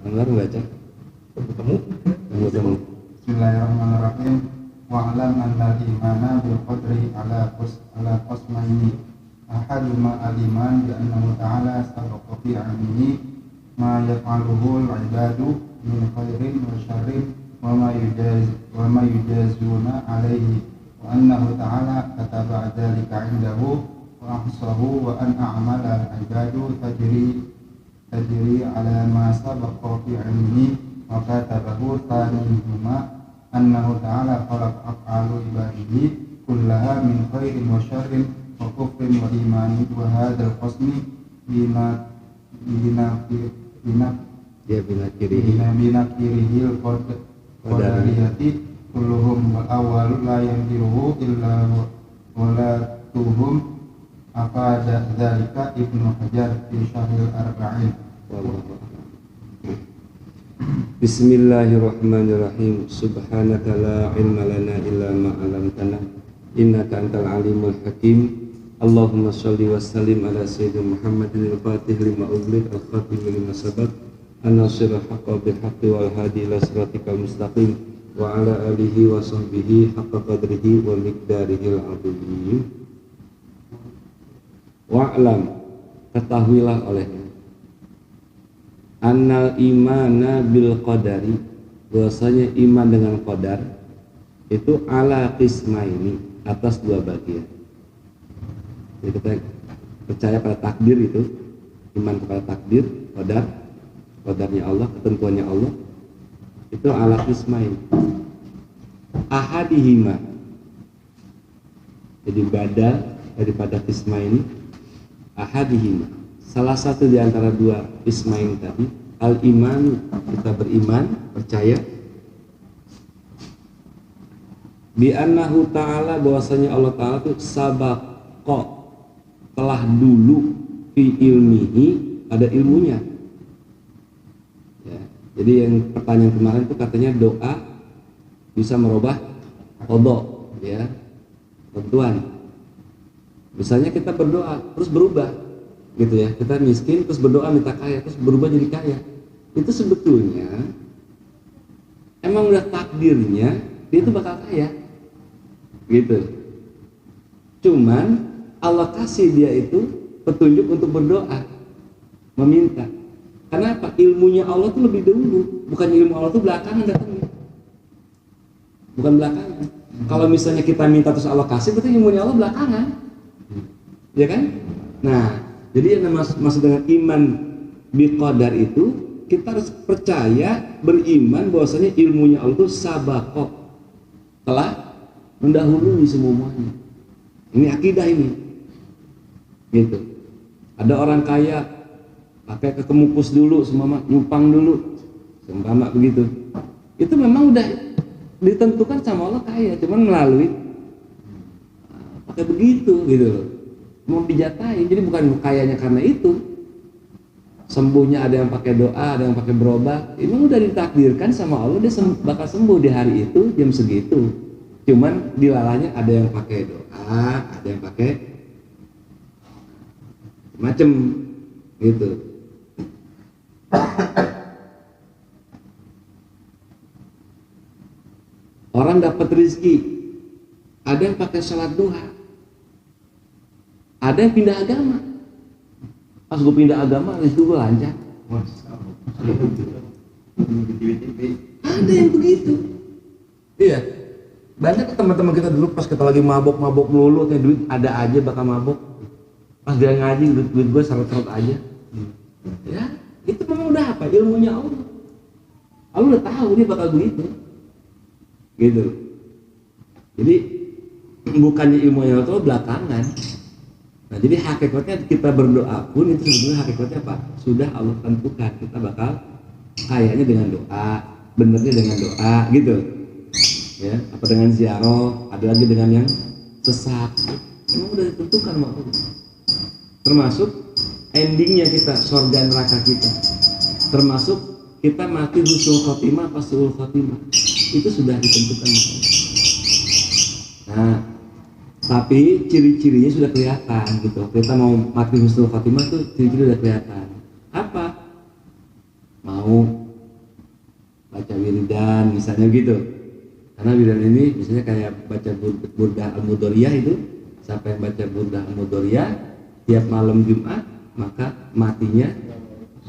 Enggak baca. Temu. Bismillahirrahmanirrahim. Wa'lam anna al-imana bil qadri ala qasmaini. Ahaduma al-iman bi annahu ta'ala sabaqa fi 'ilmihi ma yaf'aluhu al-'ibadu min khairin wa syarrin wa ma yujazuna 'alaihi wa annahu ta'ala kataba dzalika 'indahu wa ahsahu wa an a'mala al-'ibadu tajri ala ma sabaqa fi 'ilmihi wa katabahu thanihuma annahu ta'ala khalaqa af'alu ibadihi kullaha min khairin wa syarrin wa kufrin wa imanin wa hadzal qasmi binakirihil qadariyati kulluhum wal awwalu la yandiruhu illa walatuhum afada dzalika Ibnu Hajar fi Syarhil Arba'in. Bismillahirrahmanirrahim. Subhanaka la ilma lana illa ma 'allamtana innaka antal alimul hakim. Allahumma shalli wa sallim ala sayyidina Muhammadin al-fatih lima ughliq al-khatim lima sabaq an-nasirul haqqi bil haqqi wal hadi ila siratikal mustaqim wa ala alihi wa sahbihi haqqa qadrihi wa miqdarihil 'azim. Wa'lam, ketahuilah olehnya, annal imana bil qadari, bahwasanya iman dengan qadar itu ala qismaini, atas dua bagian. Jadi kita percaya pada takdir, itu iman kepada takdir, qadar, qadarnya Allah, ketentuannya Allah, itu ala qismaini. Ahadihima, jadi badal daripada qismaini, ahadihima, salah satu di antara dua ismain tadi, al-iman, kita beriman, percaya, bi annahu ta'ala, bahwasanya Allah Ta'ala itu sabaqa, telah dulu, fi ilmihi, ada ilmunya. Ya, jadi yang pertanyaan kemarin itu katanya doa bisa merubah qada, ya, tentuan. Misalnya kita berdoa terus berubah, gitu ya, kita miskin terus berdoa minta kaya terus berubah jadi kaya, itu sebetulnya emang udah takdirnya dia itu bakal kaya, gitu. Cuman Allah kasih dia itu petunjuk untuk berdoa, meminta. Kenapa? Ilmunya Allah tuh lebih dulu, bukan ilmu Allah tuh belakangan datangnya, bukan belakangan. Kalau misalnya kita minta terus Allah kasih, berarti ilmunya Allah belakangan, ya kan? Nah, jadi yang maksud dengan iman biqadar itu, kita harus percaya, beriman bahwasanya ilmunya Allah itu sabaqo, telah mendahului semuanya. Ini akidah ini, gitu. Ada orang kaya pakai kekemukus dulu, semua nyupang dulu, seumpama begitu. Itu memang udah ditentukan sama Allah kaya, cuman melalui pakai begitu, gitu loh. Mau dijatahin, jadi bukan kayanya karena itu. Sembuhnya ada yang pakai doa, ada yang pakai berobat. Ini udah ditakdirkan sama Allah, dia bakal sembuh di hari itu jam segitu. Cuman dilalahnya ada yang pakai doa, ada yang pakai macem, gitu. Orang dapat rezeki, ada yang pakai sholat duha, ada yang pindah agama. Pas gue pindah agama, rezeki gue lancar. Ada yang begitu. Iya. Banyak teman-teman kita dulu pas kita lagi mabok melulu, kayak duit ada aja bakal mabok. Pas dia ngaji, duit gue serot-serot aja. Ya, itu memang udah apa? Ilmunya Allah. Allah udah tahu dia bakal begitu. Gitu. Jadi bukannya ilmunya Allah belakangan. Nah, jadi hakikatnya kita berdoa pun itu sebenarnya hakikatnya apa? Sudah Allah tentukan, kita bakal kayaknya dengan doa, benernya dengan doa, gitu. Ya, apa dengan ziarah, ada lagi dengan yang sesat. Emang udah ditentukan sama Allah. Termasuk endingnya kita, surga neraka kita. Termasuk kita mati husnul khotimah pas suul khotimah. Itu sudah ditentukan sama Allah. Nah, tapi ciri-cirinya sudah kelihatan, gitu. Kita mau mati husnul khotimah tuh ciri-ciri udah kelihatan. Apa? Mau wiridan misalnya gitu. Karena wiridan ini misalnya kayak baca burdah al-mudoriyah itu, siapa yang baca burdah al-mudoriyah tiap malam Jumat maka matinya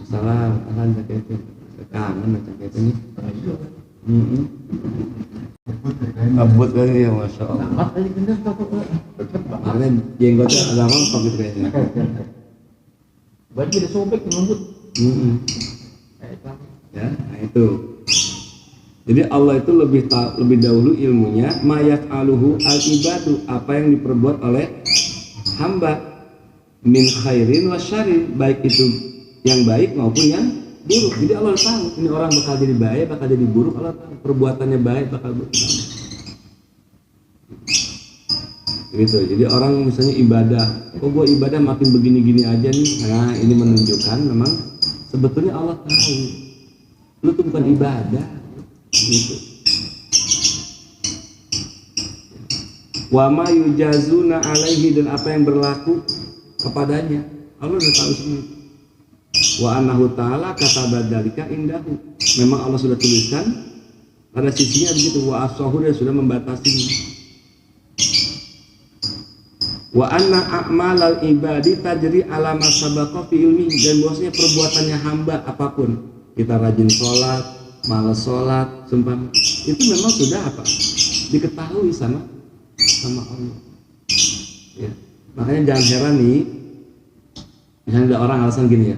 salam akan caketnya kangen caketnya nih. Abut kan ya, masya Allah. Karena jenggotnya agak rontok gitu kayaknya. Baju udah sobek lembut. Ya, nah itu. Jadi Allah itu lebih dahulu ilmunya mayat aluhu al ibadu, apa yang diperbuat oleh hamba min khairin wa syarrin, baik itu yang baik maupun yang buruk. Jadi Allah tahu ini orang bakal jadi baik, bakal jadi buruk. Allah tahu perbuatannya baik bakal buruk. Gitu. Jadi orang misalnya ibadah, kok gue ibadah makin begini-gini aja nih. Nah ini menunjukkan memang sebetulnya Allah tahu lu tuh bukan ibadah gitu. Wa ma yujazuna alaihi, dan apa yang berlaku kepadanya Allah udah tahu semua. Wa annahu ta'ala kataba dzalika indahu, memang Allah sudah tuliskan pada sisinya begitu. Wa asahu, dia sudah membatasinya. Wa anna a'malal ibadi tajri ala ma sabaqa fi ilmi, dan bahwasanya perbuatannya hamba apapun, kita rajin sholat, malas sholat, sumpah, itu memang sudah apa? Diketahui sama Allah. Ya. Makanya jangan heran nih, misalnya ada orang alasan gini ya,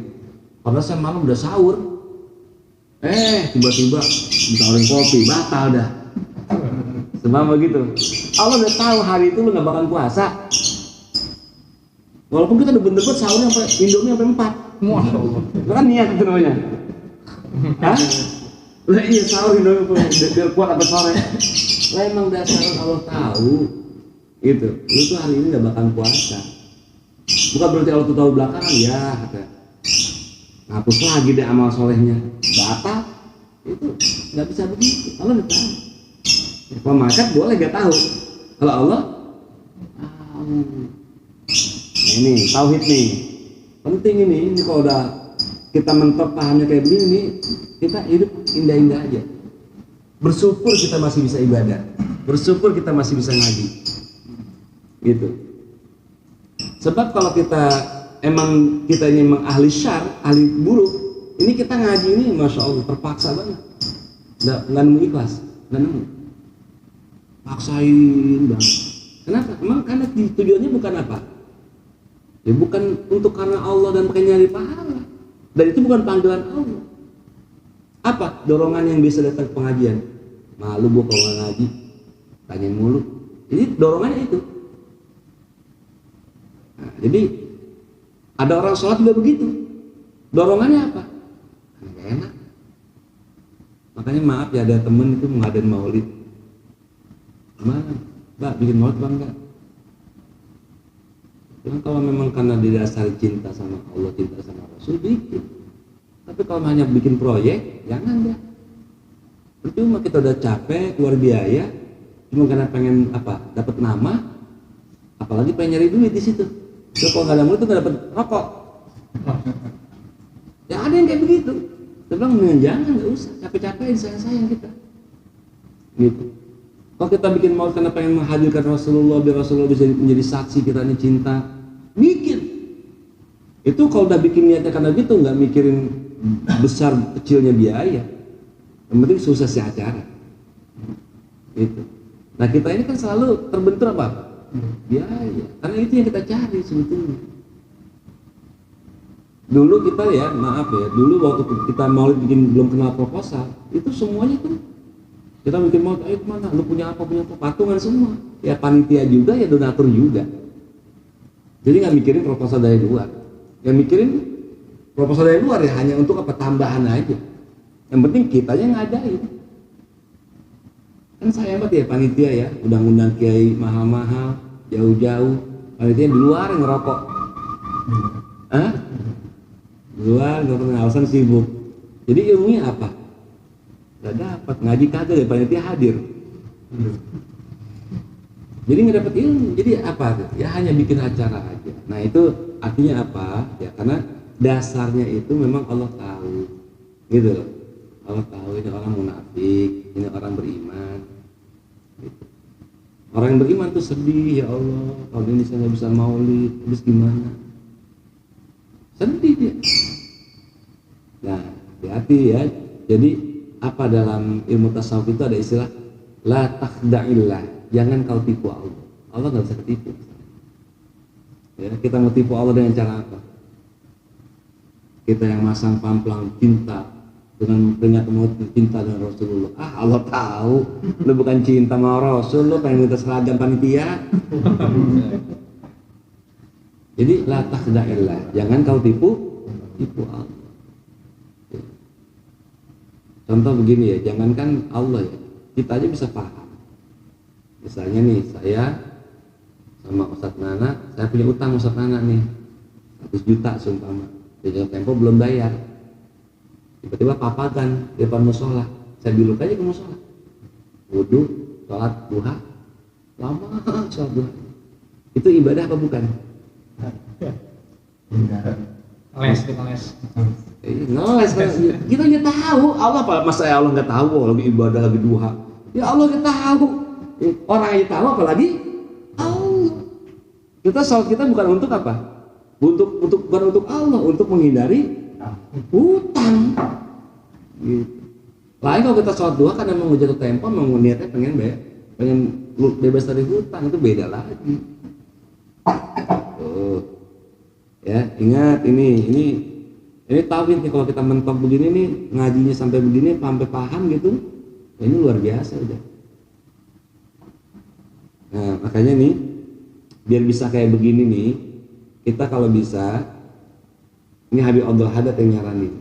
padahal saya malam udah sahur, tiba-tiba ditawarin kopi, batal dah. Sebab begitu. Allah udah tahu hari itu lu nggak bakal puasa. Walaupun kita udah bener-bener sahurnya sampai Indomie sampai 4. Masya Allah. Itu kan niat itu namanya. Hah? Lah iya sahur Indomie biar kuat sampai sore. Lah emang dasar Allah tahu. Gitu. Lu tuh hari ini nggak bakal puasa. Bukan berarti Allah tuh tahu belakangan ya, kata. Hapus lagi deh amal solehnya. Batal. Itu nggak bisa begitu. Allah udah tahu. Ya, kalau malaikat boleh nggak tahu. Kalau Allah tahu. Nah, ini tauhid nih penting ini kalau udah kita mentok pahamnya kayak begini nih, kita hidup indah-indah aja, bersyukur kita masih bisa ibadah, bersyukur kita masih bisa ngaji gitu. Sebab kalau kita ini emang ahli syar, ahli buruk, ini kita ngaji ini masya Allah terpaksa banget, nggak nemu ikhlas, nggak nemu, paksain banget. Kenapa? Emang karena tujuannya bukan apa? Ya bukan untuk karena Allah dan pakai nyari pahala. Dan itu bukan panggilan Allah. Apa? Dorongan yang bisa datang ke pengajian. Malu gua kalau nggak ngaji, tanyain mulu. Jadi dorongannya itu. Nah, jadi ada orang sholat juga begitu. Dorongannya apa? Nggak enak. Makanya maaf ya, ada temen itu mengadain maulid. Gimana? Mbak bikin maulid bang enggak? Cuman kalau memang karena didasari cinta sama Allah, cinta sama Rasul, bikin. Tapi kalau hanya bikin proyek, jangan dah. Percuma kita udah capek, keluar biaya, cuma karena pengen apa? Dapat nama, apalagi pengen nyari duit di situ. So, kalau nggak ada mulut tuh nggak dapat rokok. Ya ada yang kayak begitu. Saya bilang jangan, nggak usah, capek-capekin sayang kita. Gitu. Kalau kita bikin maulid karena pengen menghadirkan Rasulullah, biar Rasulullah bisa menjadi saksi kita ini cinta, bikin. Itu kalau udah bikin niatnya karena gitu, nggak mikirin besar kecilnya biaya. Yang penting suksesnya acara. Gitu. Nah kita ini kan selalu terbentur apa? Biaya. Karena itu yang kita cari sebetulnya. Dulu kita ya, maaf ya, dulu waktu kita maulid bikin belum kenal proposal, itu semuanya tuh kita bikin mau, ayo kemana? Lu punya apa? Patungan semua. Ya panitia juga, ya donatur juga. Jadi nggak mikirin proposal dari luar. Yang mikirin proposal dari luar ya hanya untuk apa? Tambahan aja. Yang penting kitanya ngadain. Kan saya banget ya panitia ya, udah ngundang kiai mahal-mahal, jauh-jauh. Panitia di luar ngerokok. Hah? Di luar ngerokok, alasan sibuk. Jadi ilmunya apa? Gak dapat, ngaji kagak ya, panitia hadir. Jadi nggak dapat ilmu. Jadi apa? Ya hanya bikin acara aja. Nah itu artinya apa? Ya karena dasarnya itu memang Allah tahu, gitu loh. Allah tahu ini orang munafik, ini orang beriman. Gitu. Orang yang beriman tuh sedih, ya Allah, kalau ini saya nggak bisa maulid, terus gimana? Sedih dia. Nah, hati-hati ya. Jadi apa dalam ilmu tasawuf itu ada istilah la takhda'illah, jangan kau tipu Allah. Allah nggak bisa ketipu. Ya, kita mau tipu Allah dengan cara apa? Kita yang masang pamplang cinta dengan ternyata mau cinta dengan Rasulullah. Allah tahu lu bukan cinta sama Rasul, lu pengen minta seragam panitia. Jadi la takhda'illah, jangan kau tipu Allah. Ya. Contoh begini ya, jangankan Allah ya, kita aja bisa paham. Misalnya nih, saya sama Ustadz Nana, saya punya utang Ustadz Nana nih 100 juta seumpama, di tempo belum bayar. Tiba-tiba papagan di depan musola, saya biluk aja ke musola, wudhu, sholat duha, lama sholat duha. Itu ibadah apa bukan? Ngeles, kita ngeles. Ngeles kan? Kita nggak tahu. Allah apa? Masa Allah nggak tahu? Lagi ibadah lagi duha. Ya Allah nggak tahu. Orang yang tahu apalagi Allah. Kita sholat kita bukan untuk apa? Bukan untuk Allah, untuk menghindari hutang. Gitu. Lain kalau kita sholat duha karena mau jatuh tempo, mau niatnya pengen bebas dari hutang, itu beda lagi. Ya, ingat ini tauhid nih, kalau kita mentok begini nih, ngajinya sampai begini sampai paham gitu, ini luar biasa udah. Nah, makanya nih biar bisa kayak begini nih, kita kalau bisa, ini Habib Abdul Haddad yang nyaranin,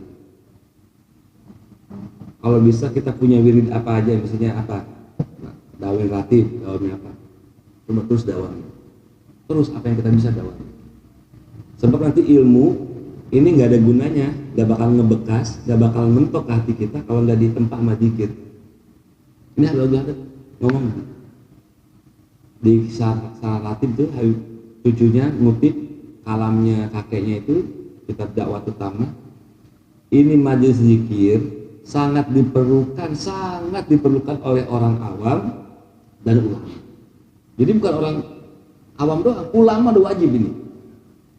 kalau bisa kita punya wirid apa aja, misalnya apa, dawin ratib, dawin apa, coba terus dawin, terus apa yang kita bisa dawin. Sebab nanti ilmu ini nggak ada gunanya, nggak bakal ngebekas, nggak bakal mentok ke hati kita kalau nggak ditempa sama zikir. Ini ada ngomong di Salah Ratib tuh, cucunya ngutip kalamnya kakeknya itu, kitab dakwah utama. Ini majelis zikir sangat diperlukan oleh orang awam dan ulama. Jadi bukan orang awam doang, ulama udah wajib ini.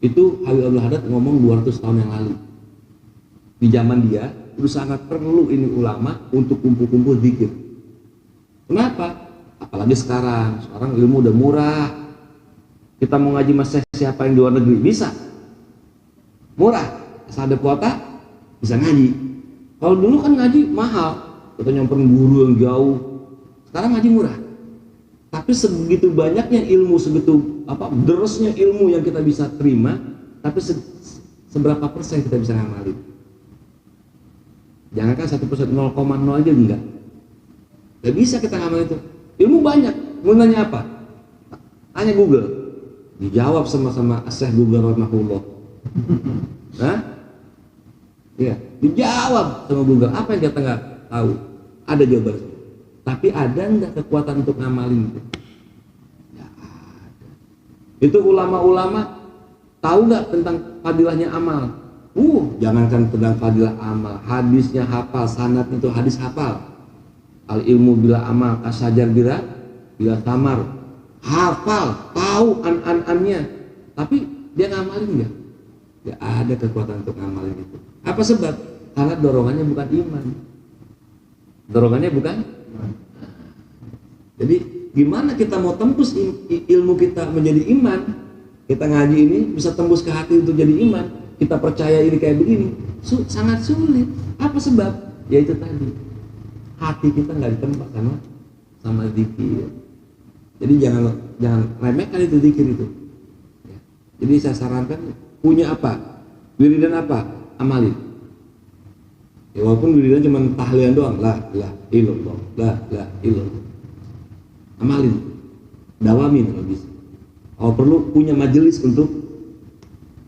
Itu Habib Abdul Haddad ngomong 200 tahun yang lalu. Di zaman dia itu sangat perlu ini ulama untuk kumpul-kumpul zikir. Kenapa? Apalagi sekarang ilmu udah murah. Kita mau ngaji masih siapa yang di luar negeri bisa, murah, asal ada kuota bisa ngaji. Kalau dulu kan ngaji mahal, kita nyamperin guru yang jauh. Sekarang ngaji murah. Tapi sebegitu banyaknya ilmu, segitu derasnya ilmu yang kita bisa terima, tapi seberapa persen kita bisa ngamalin? Jangankan 1%, 0,0 aja enggak. Gak bisa kita ngamalin itu. Ilmu banyak, mau nanya apa? Tanya Google. Dijawab sama Syekh Google rahimahullah. Hah? Iya, dijawab sama Google. Apa yang kita nggak tahu? Ada jawaban. Tapi ada enggak kekuatan untuk ngamalin itu? Ya ada. Itu ulama-ulama tahu nggak tentang fadilahnya amal? Jangankan tentang fadilah amal, hadisnya hafal, sanadnya itu hadis hafal. Al ilmu bila amal, kasajar bila tamar, hafal, tahu an-annya. Tapi dia ngamalin nggak? Ya ada kekuatan untuk ngamalin itu. Apa sebab? Karena dorongannya bukan iman. Dorongannya bukan. Jadi gimana kita mau tembus ilmu kita menjadi iman? Kita ngaji ini bisa tembus ke hati untuk jadi iman. Kita percaya ini kayak begini, sangat sulit. Apa sebab? Ya itu tadi, hati kita nggak ditempa sama zikir. Jadi jangan remehkan itu zikir itu. Ya. Jadi saya sarankan, punya apa? Wiridan apa? Amalin. Ya, walaupun wiridan cuma tahlilan doang, la ilallah, la ilallah. Amalin, dawamin kalau bisa. Kalau perlu punya majelis untuk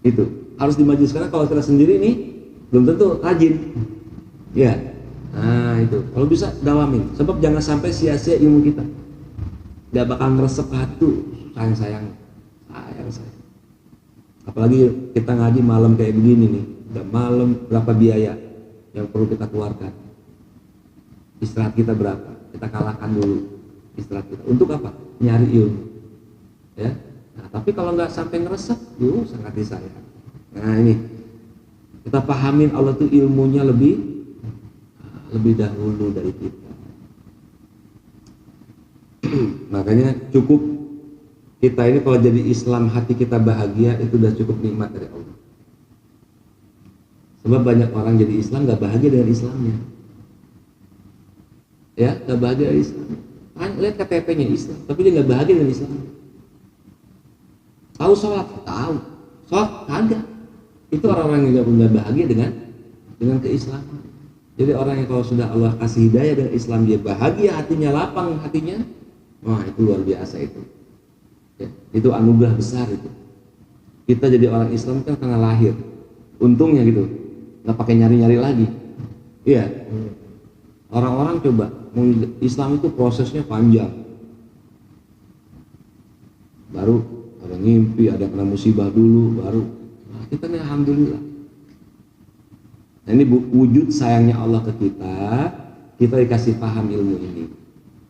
itu. Harus di majelis, karena kalau kita sendiri nih belum tentu rajin. Ya, nah itu. Kalau bisa dawamin. Sebab jangan sampai sia-sia ilmu kita. Gak bakal ngeresep hati. Sayang. Apalagi kita ngaji malam kayak begini nih. Udah malam, berapa biaya yang perlu kita keluarkan? Istirahat kita berapa? Kita kalahkan dulu istirahat kita. Untuk apa? Nyari ilmu. Ya. Nah, tapi kalau nggak sampai ngeresep, sangat disayang. Nah ini kita pahamin Allah tuh ilmunya lebih dahulu dari kita. Makanya cukup kita ini kalau jadi Islam hati kita bahagia itu udah cukup nikmat dari Allah. Sebab banyak orang jadi Islam nggak bahagia dengan Islamnya. Ya, nggak bahagia dengan Islam. Lihat KTP-nya Islam, tapi dia nggak bahagia dengan Islam. Tahu sholat, kagak. Itu orang-orang yang nggak bahagia dengan keislaman. Jadi orang yang kalau sudah Allah kasih hidayah dengan Islam dia bahagia hatinya, lapang hatinya, wah itu luar biasa itu. Ya, itu anugerah besar itu. Kita jadi orang Islam kan karena lahir, untungnya gitu, nggak pakai nyari-nyari lagi. Iya. Orang-orang coba, Islam itu prosesnya panjang. Baru ada ngimpi, ada kena musibah dulu, baru. Nah, kita nih alhamdulillah. Nah, ini wujud sayangnya Allah ke kita dikasih paham ilmu ini.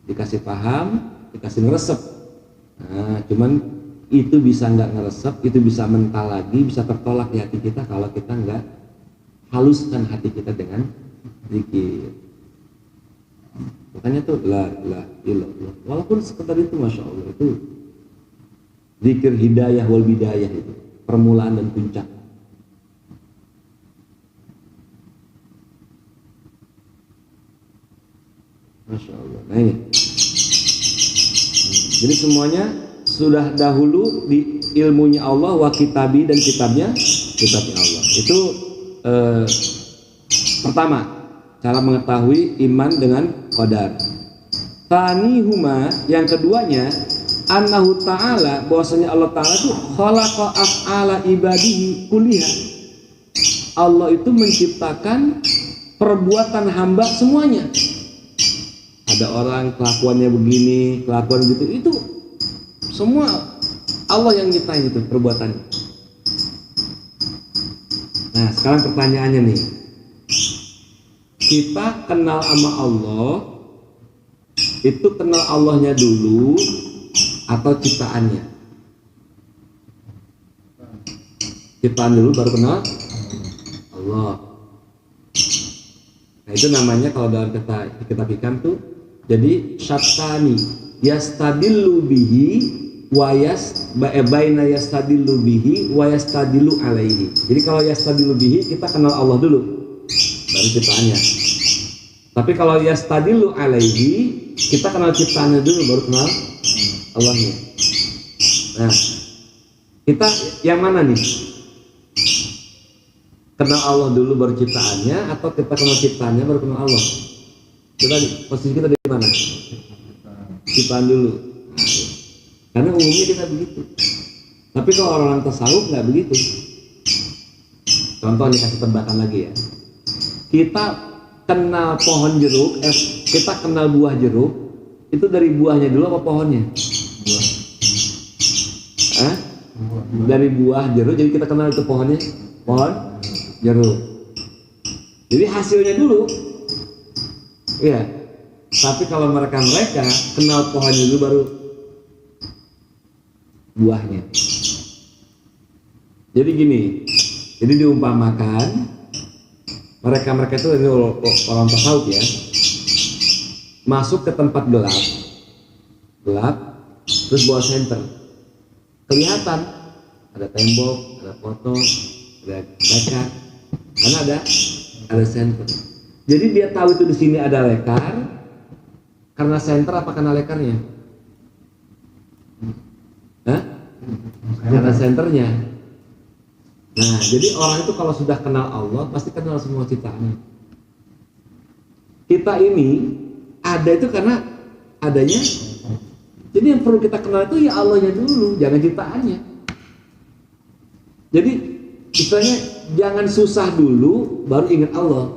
Dikasih paham, dikasih ngeresep. Nah, cuman itu bisa nggak ngeresep, itu bisa mental lagi, bisa tertolak di hati kita kalau kita nggak haluskan hati kita dengan zikir. Makanya tuh la ilaha illallah. Walaupun sekedar itu masya Allah itu zikir hidayah wal bidayah itu permulaan dan puncak. Masya Allah. Nah ini. Jadi semuanya sudah dahulu di ilmunya Allah wa kitabi dan kitabnya Allah. Itu pertama cara mengetahui iman dengan qadar. Tanihuma yang keduanya annahu ta'ala bahwasanya Allah Ta'ala itu khalaqa af'ala ibadihi kulliha. Allah itu menciptakan perbuatan hamba semuanya. Ada orang kelakuannya begini, kelakuan gitu, itu semua Allah yang nyiptain itu perbuatannya. Nah sekarang pertanyaannya nih, kita kenal sama Allah itu kenal Allahnya dulu atau ciptaannya? Ciptaan dulu baru kenal Allah. Nah itu namanya kalau dalam kitab hikam tuh jadi syatani yastadillu bihi wa baina yastadillu bihi wa yastadillu alaihi. Jadi kalau yastadillu bihi kita kenal Allah dulu baru ciptaannya. Tapi kalau yastadillu alaihi kita kenal ciptaannya dulu baru kenal Allahnya. Nah, kita yang mana nih? Kenal Allah dulu baru ciptaannya atau kita kenal ciptaannya baru kenal Allah? Kita posisi kita di mana? Ciptaan dulu. Nah, karena umumnya kita begitu. Tapi kalau orang tasawuf nggak begitu. Contoh nih kasih tebakan lagi ya. Kita kenal pohon jeruk, kita kenal buah jeruk, itu dari buahnya dulu apa pohonnya? Buah. Dari buah jeruk, jadi kita kenal itu pohonnya, pohon jeruk. Jadi hasilnya dulu, iya. Tapi kalau mereka kenal pohonnya dulu baru buahnya. Jadi gini, jadi diumpamakan mereka itu orang tasawuf ya, masuk ke tempat gelap, terus bawa senter, kelihatan ada tembok, ada foto, ada kaca, karena ada senter. Jadi dia tahu itu di sini ada lekar, karena senter apa karena lekarnya? Karena senternya. Nah, jadi orang itu kalau sudah kenal Allah pasti kenal semua ciptaannya. Kita ini ada itu karena adanya. Jadi yang perlu kita kenal itu ya Allahnya dulu, jangan ciptaannya. Jadi istilahnya jangan susah dulu baru ingat Allah.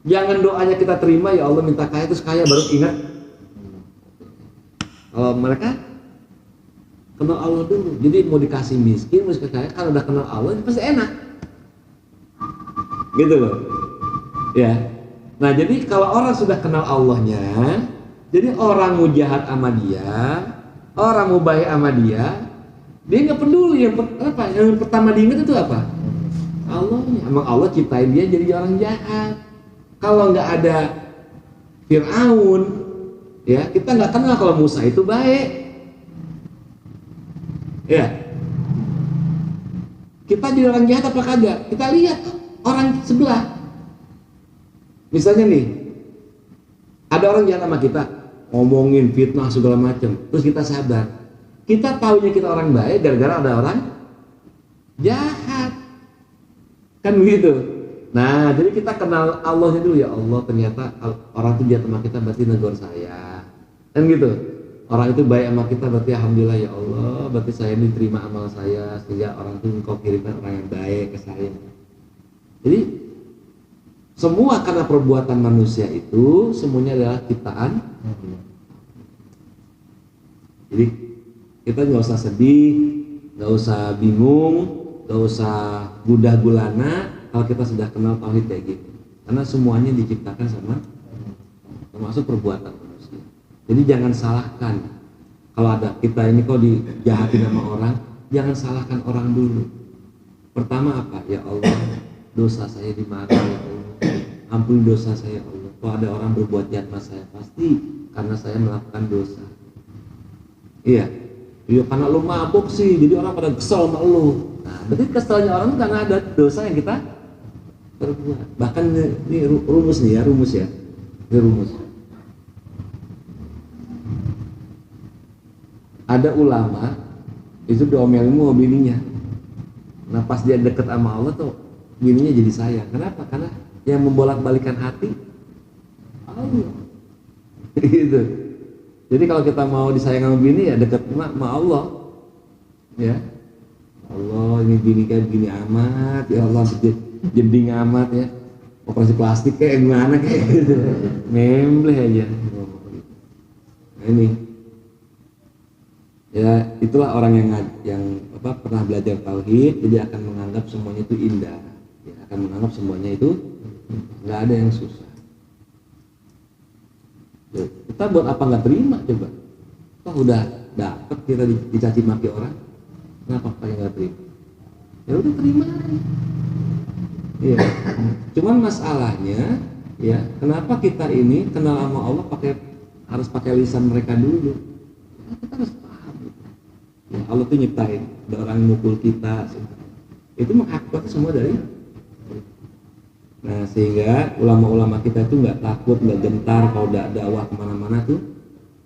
Jangan doanya kita terima ya Allah minta kaya terus kaya baru ingat. Kalau mereka kenal Allah dulu, jadi mau dikasih miskin, mau dikasih kaya, kalau udah kenal Allah pasti enak, gitu loh, ya. Nah, jadi kalau orang sudah kenal Allahnya, jadi orang mau jahat sama dia, orang mau baik sama dia nggak peduli. Yang pertama diingat itu apa? Allahnya. Emang Allah ciptain dia jadi orang jahat. Kalau nggak ada Fir'aun, ya kita nggak kenal kalau Musa itu baik. Ya, kita jadi orang jahat apa kagak? Kita lihat orang sebelah. Misalnya nih, ada orang jahat sama kita, ngomongin fitnah segala macam, terus kita sadar, kita taunya kita orang baik gara-gara ada orang jahat, kan begitu. Nah, jadi kita kenal Allahnya dulu, ya Allah ternyata orang itu jahat sama kita berarti negor saya, kan gitu. Orang itu baik sama kita berarti alhamdulillah ya Allah, berarti saya diterima amal saya sehingga orang itu engkau kirimkan orang yang baik ke saya. Jadi semua karena perbuatan manusia itu semuanya adalah ciptaan. Jadi kita nggak usah sedih, nggak usah bingung, nggak usah gundah gulana kalau kita sudah kenal tauhid kayak gitu. Karena semuanya diciptakan sama, termasuk perbuatan manusia. Jadi jangan salahkan kalau ada kita ini kok dijahatin sama orang, jangan salahkan orang dulu. Pertama apa? Ya Allah, dosa saya di mana ya Allah? Ampuni dosa saya Allah. Kalau ada orang berbuat jahat sama saya, pasti karena saya melakukan dosa. Iya, iya karena lu mabuk sih, jadi orang pada kesel sama lu. Nah, berarti keselnya orang karena ada dosa yang kita perbuat. Bahkan ini rumus nih ya, rumus ya. Ini rumus. Ada ulama itu diomelin sama bininya. Nah pas dia deket sama Allah tuh bininya jadi sayang. Kenapa? Karena yang membolak-balikan hati Allah. Gitu. Jadi kalau kita mau disayang sama bini ya deket sama Allah. Ya. Allah ini bini kayak begini amat, ya Allah jending amat ya. Operasi plastik kayak gimana kayak gitu. Membleh aja. Nah, ini. Ya, itulah orang yang pernah belajar tauhid, jadi akan menganggap semuanya itu indah. Ya, akan menganggap semuanya itu nggak ada yang susah. Ya, kita buat apa nggak terima coba? Toh udah dapet kita dicaci maki orang, kenapa pakai nggak terima? Ya udah terima. Iya. Cuman masalahnya, ya kenapa kita ini kenal sama Allah harus pakai lisan mereka dulu? Ya, kita harus paham. Ya, Allah tuh nyiptain, ada orang yang mukul kita, itu mengakibatkan semua dari. Nah sehingga ulama-ulama kita itu nggak takut, nggak gentar kalau udah dakwah kemana-mana tuh,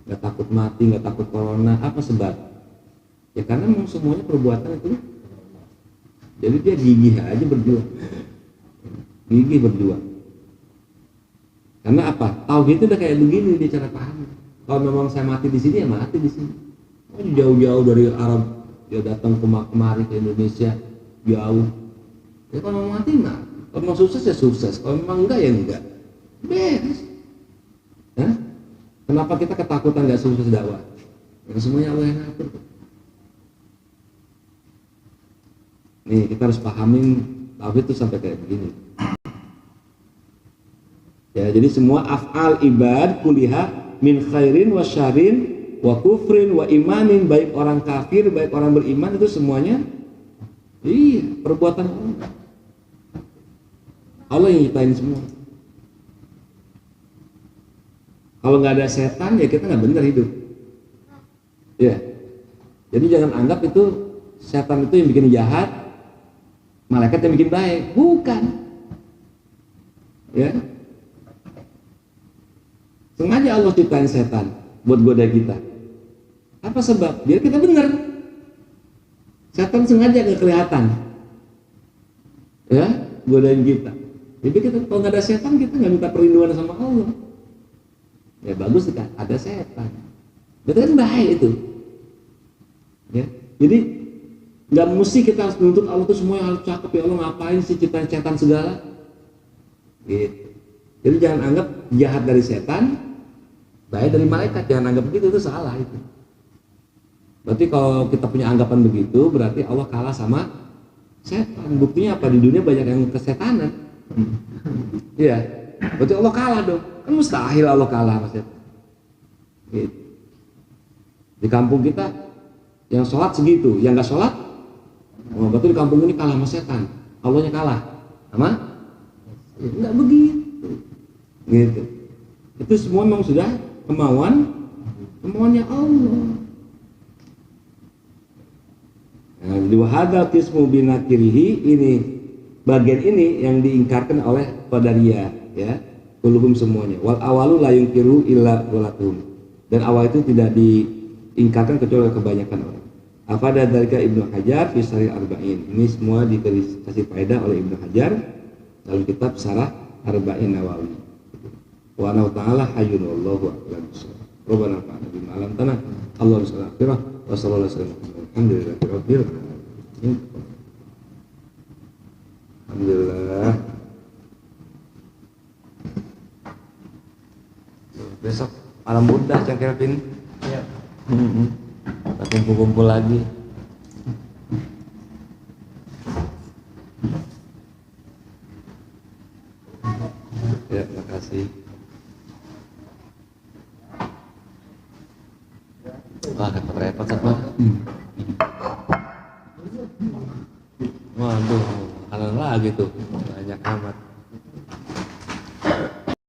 nggak takut mati, nggak takut corona. Apa sebab? Ya karena memang semuanya perbuatan itu, jadi dia gigih aja berjuang, gigih berjuang. Karena apa? Tauhid itu udah kayak begini dia cara paham. Kalau memang saya mati di sini ya mati di sini. Jauh-jauh dari Arab dia datang kemari ke Indonesia jauh. Ya kalau mau mati mah. Kalau memang sukses ya sukses, kalau memang enggak ya enggak. Beres. Hah? Kenapa kita ketakutan enggak sukses dakwah? Yang semuanya Allah yang ngatur. Nih kita harus pahamin tauhid itu sampai kayak begini. Ya, jadi semua af'al ibad kuliha min khairin wa syarrin wa kufrin wa imanin, baik orang kafir, baik orang beriman, itu semuanya perbuatan Allah. Allah yang nyiptain semua. Kalau nggak ada setan ya kita nggak benar hidup. Ya. Jadi jangan anggap itu setan itu yang bikin jahat, malaikat yang bikin baik. Bukan. Ya. Sengaja Allah ciptain setan buat goda kita. Apa sebab? Biar kita benar. Setan sengaja nggak kelihatan. Ya, godain kita. Jadi kita kalau nggak ada setan kita nggak minta perlindungan sama Allah. Ya bagus kan, ada setan. Berarti kan baik itu. Ya, jadi nggak mesti kita harus menuntut Allah itu semua harus cakep, ya Allah ngapain sih ciptain setan segala. Gitu. Jadi jangan anggap jahat dari setan, baik dari malaikat. Jangan anggap begitu, itu salah itu. Berarti kalau kita punya anggapan begitu, berarti Allah kalah sama setan. Buktinya apa? Di dunia banyak yang kesetanan. Iya, Berarti Allah kalah dong. Kan mustahil Allah kalah Mas ya. Gitu. Di kampung kita yang sholat segitu, yang nggak sholat, oh, berarti di kampung ini kalah sama setan. Allahnya kalah sama? Ya, nggak begitu. Gitu. Itu semua memang sudah kemauannya Allah. Nah, wahada qismu binakirihi, ini bagian ini yang diingkarkan oleh Qadariyah, ya. Kulluhum semuanya. Wal awalu la yunkiru illa walatum. Dan awal itu tidak diingkarkan kecuali kebanyakan orang. Afada dzalika Ibnu Hajar fi Sharh Arba'in. Ini semua dikasih faedah oleh Ibnu Hajar dalam kitab Syarah Arba'in Nawawi. Wa ana ta'ala hayyun wallahu a'lam bissawab. Rabbana fa'alna bima 'allamtana. Allahumma shalli 'ala wa sallallahu alaihi wasallam. Alhamdulillahirabbil alamin. Alhamdulillah. Besok malam Buddha Cang Kelvin. Iya. Kita kumpul-kumpul lagi. Ya, makasih. Wah, repot-repot apa? Waduh, kalah lagi tuh. Banyak amat.